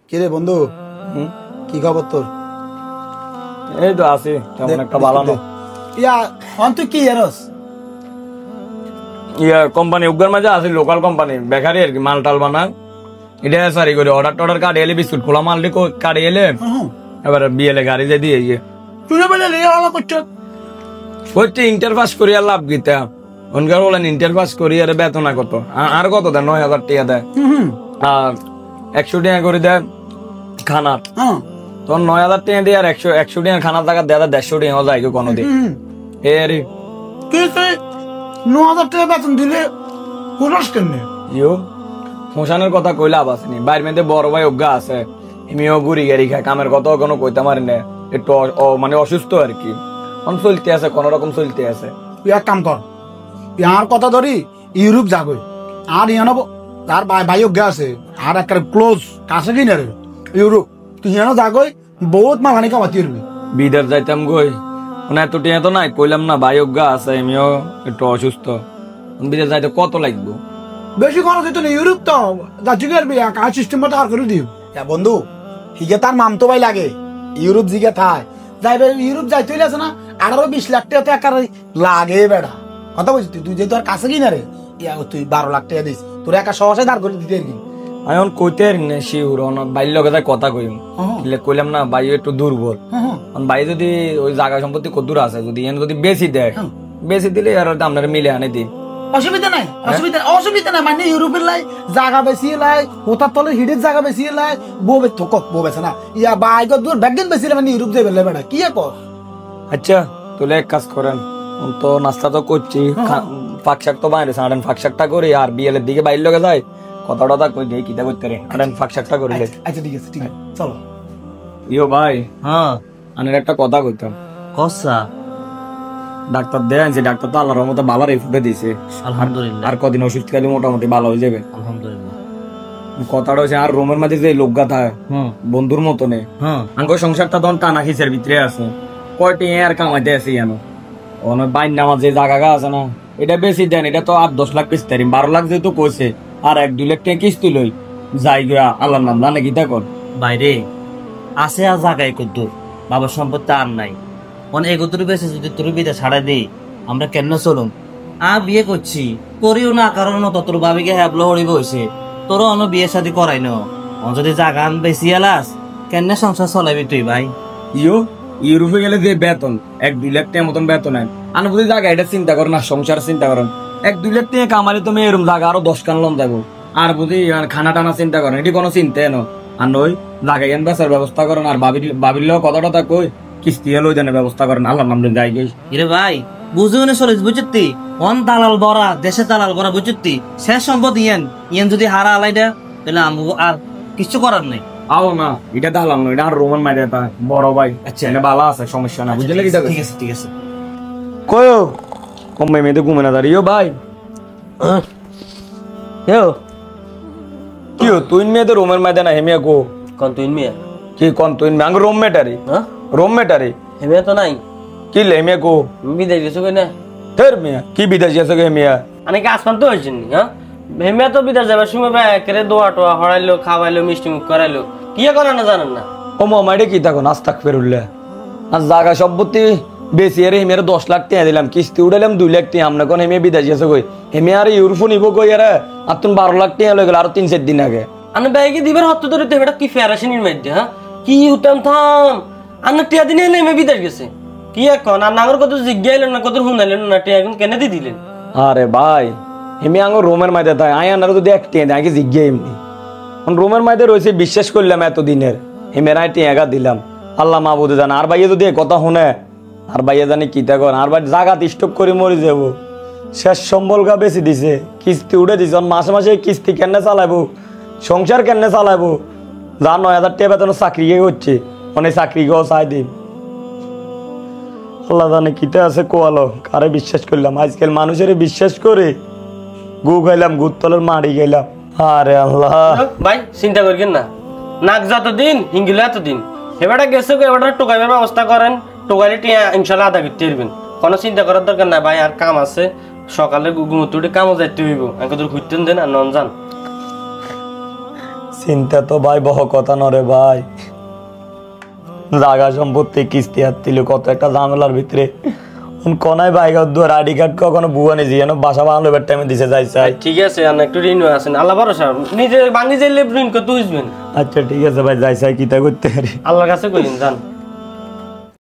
কিরে বন্ধু, কি খবর তোর? এই তো আছি, তেমন একটা ভালো না। তুই কি জানোস? কোম্পানি উগ্র মাঝে আছে, লোকাল কোম্পানি, বেকারি আর কি, মাল টাল বানায়। এটা সারি করে অর্ডার কাটে এলে, বিস্কুট খোলা মাল কাটে এলে, এবার বিয়েলে গাড়ি যে দিয়ে তুই করছে ইন্টার পাস করি আর লাভ গীতা অনকার বলেন ইন্টার পাস করি আর বেতনা কত আর কত দেয় 9,000 টাকা দেয় আর 100 টাকা করে দেয় খানা। তখন 9,000 টাকা দিয়ে আর 100 টাকা খানা টাকা দেয় 150 টাকা যায় কোনো দিন। এরে তুই 9,000 টাকা বেতন দিলে মোশানের কথা কইলে আবাস নি, বাইর মেয়েদের বড় ভাই অজ্ঞা আছে, এমনিও গুড়ি গাড়ি খায়, কামের কথা কোনো কইতে পারি না, একটু মানে অসুস্থ আর কি, চলতে আছে কোন রকম চলতে আছে। তুই এক কাম কর, ইয়ার কথা ধরি ইউরোপ যাগই আর ইয়ানো তার ভাই অজ্ঞা আছে আর একটা ক্লোজ কাছে কিনে রে ইউরোপ, তুই ইয়ানো যাগই বহুত মালানি কামাতি পারবি। বিদেশ যাইতাম গই মানে এত টিয়া তো নাই, কইলাম না ভাই অজ্ঞা আছে, এমনিও একটু অসুস্থ, বিদেশ যাইতে কত লাগবো? বেশি খরচ হইতো না, ইউরোপ তো যাচ্ছি করবি কাজ সিস্টেম মতো আর করে দিও। বন্ধু হিগে তার মামতো ভাই লাগে ইউরোপ জিগে থায় যাইবে, ইউরোপ যাইতে হইলে আছে না 18-20 লাখ টাকা তো একার লাগে বেড়া, কথা বলছি তুই যেহেতু আর কাছে কিনা রে, তুই 12 লাখ টাকা দিস, তোর একা সহজে দাঁড় করে দিতে আর কি। এখন কইতে না শিউর বাইর লগে যাই কথা কইম, কইলাম না ভাই একটু দুর্বল, ভাই যদি ওই জায়গা সম্পত্তি কত দূর আছে, যদি যদি বেশি দেয়, বেশি দিলে আর আপনারা মিলে আনে দিন, অসুবিধা নাই, অসুবিধা নাই, মানে ইউরোপের লাই জায়গা বেশি লাই, ওটার তলে হিডের জায়গা বেশি লাই, বউ বেছে না ইয়া বাইক দূর ব্যাগেন বেশি মানে ইউরোপ যাবে বেড়া কি কর। আচ্ছা তাহলে এক কাজ করেন, তো নাস্তা তো করছি, ফাঁক শাক তো বাইরে সাড়েন, ফাঁক শাকটা করি আর বিয়েলের দিকে বাইর লগে যায় কথা টথা কই দিয়ে কিতা করতে রে, আরেন ফাঁক শাকটা করিলে। আচ্ছা ঠিক আছে, ঠিক আছে চলো। ভাই হ্যাঁ আনের একটা কথা কইতাম। কসা ডাক্তার দেখাইছে, ডাক্তার তো আল্লাহর রহমতে ভালো রিপোর্টে দিয়েছে, আলহামদুলিল্লাহ, আর কদিন ওষুধ খেলে মোটামুটি ভালো হয়ে যাবে আলহামদুলিল্লাহ। কথাটা হচ্ছে আর রুমের মাঝে যে লোক গাথা বন্ধুর মতো নেই, আঙ্গ সংসারটা তখন টানা খিচের ভিতরে আছে, কয়টি আর কামাইতে আছে জানো, বাইন নামার যে জায়গা আছে না, এটা বেশি দেন, এটা তো 8-10 লাখ কিস্তি, 12 লাখ যেহেতু কইছে, আর 1-2 লাখ টাকা কিস্তি লই যাই গা আল্লাহর নাম জানে কি তা কর। বাইরে আছে আর জায়গায় কদ্দুর, বাবার সম্পত্তি আর নাই, অনেক এগোতুর বেশি যদি তোর বিদে ছাড়া দিই আমরা কেন চলুন, বিয়ে করছি করিও না, কারণ তোর বাবিকে হ্যাবলো হরিব হয়েছে, তোর অন্য বিয়ে শাদী করাই ন, যদি জায়গা বেশি এলাস কেন সংসার চলাবি তুই ভাই? ইউরোপে গেলে যে বেতন 1-2 লাখ টাকা মতন বেতন হয়, আমি বুঝি জায়গা এটা চিন্তা করেন না, সংসার চিন্তা করেন, 1-2 লাখ টাকা কামালে তুমি এরকম জায়গা আরো 10 কান লোন যাবো, আর বুঝি খানা টানা চিন্তা করেন, এটি কোনো চিন্তা এনো আর নই, জায়গায় এন বেচার ব্যবস্থা করেন, আর বাবির লোক কথাটা কই কিস্তি লই দেনের ব্যবস্থা করেন, আল্লাহর নাম যাই গই। ইরে ভাই বুঝে উনি চলিস বুঝতি, অন দালাল বড়া দেশে দালাল বড়া বুঝতি, শেষ সম্পদ ইয়েন যদি হারা আলাই দেয় তাহলে আর কিছু করার নেই। আও না এটা দালাল নয়, এটা আর রোমান মাইরে বড় ভাই, আচ্ছা এটা ভালো আছে, সমস্যা না, বুঝলে কি? ঠিক আছে ঠিক আছে। কয়ো কমে মেয়েদের ঘুমে না দাঁড়িয়ে ভাই, কি তুই মেয়েদের রোমের মাইদে না হেমিয়া গো কোন তুই মেয়ে কি কোন তুই আঙ্গ রোম মেটারি রোম মেটারি হেমিয়া তো নাই, কি লে হেমিয়া গো বিদেশ গেছো কই না? ফের মিয়া কি বিদেশ গেছো গে হেমিয়া? অনেক আসমান তো হয়েছেন হ্যাঁ, হেমিয়া তো বিদেশ যাবার সময় একেরে দোয়া টোয়া হড়াইলো, খাওয়াইলো, মিষ্টি মুখ করাইলো, কি করে না জানেন না? ও মাইডে কি থাকো নাস্তাক ফেরুল্লে আর জায়গা সম্পত্তি বেশি আরে হেমিয়ার 10 লাখ টাকা দিলাম, কিস্তি উঠাইলাম 2 লাখ টাকা, আমরা কোন হেমিয়া বিদেশ গেছো কই, হেমিয়া আর ইউরোপ নিব কই আরে, আর তুমি 12 লাখ টাকা লয়ে গেল আর 3-4 দিন আগে, আমি ব্যাগে দিবার হত্য ধরে তো এটা কি ফেরাসিনির মধ্যে, হ্যাঁ কি উঠাম থাম আন্না টিয়া দিন এলে হেমে বিদেশ গেছে, কি এখন আর নাগর কত জিজ্ঞাইলেন না, কত শুনাইলেন না, টিয়া এখন কেন দিয়ে দিলেন? আরে ভাই হেমি আঙ্গ রোমের মাইদে তাই আই আনার যদি এক টিয়া দেয় আগে জিজ্ঞাই এমনি, রোমের মাইদে রয়েছে বিশ্বাস করলাম এতদিনের, হেমের আই টিয়া দিলাম, আল্লাহ মাহবুদে জানা, আর ভাইয়া যদি কথা শুনে আর ভাইয়া জানি কি তা কর, আর ভাই জায়গা স্টপ করে মরে যাব, শেষ সম্বল গা বেশি দিছে, কিস্তি উঠে দিছে, মাসে মাসে কিস্তি কেনে চালাবো, সংসার কেনে চালাবো, যা 9,000 টাকা বেতন চাকরি হচ্ছে অনেক চাকরি গো চাই দিন, আল্লাহ জানে কিতে আছে কোয়ালো, কারে বিশ্বাস করলাম, আজকাল মানুষের বিশ্বাস করে গু খাইলাম, গুড় তলের মারি গেলাম, আরে আল্লাহ। ভাই চিন্তা করেন না, নাক যতদিন হিঙ্গিলে এতদিন, এবারটা গেছে এবারটা টোকাইবার ব্যবস্থা করেন, টোকাইলে টিয়া ইনশাল্লাহ আদা করতে পারবেন, কোনো চিন্তা করার দরকার নাই ভাই, আর কাম আছে সকালে ঘুমোতে উঠে কামও যাইতে হইব, আমাকে তোর ঘুরতেন দেন আর নন যান। চিন্তা তো ভাই বহ কথা নরে ভাই, জাগা সম্পত্তি কিস্তি হাতছিল কত একটা ঝামেলার ভিতরে। কোনায় বাইক দুয়ার আইডি কার্ড কখনো বুয়া নিজে যেন বাসা বানালো টাইমে দিছে যাইছে। ঠিক আছে আর একটু ঋণ আছেন, আল্লাহ ভরসা, নিজে ভাঙি যাইলে ঋণ করতে বুঝবেন। আচ্ছা ঠিক আছে ভাই, যাইছে কিতা করতে পারি, আল্লাহর কাছে কইলেন যান।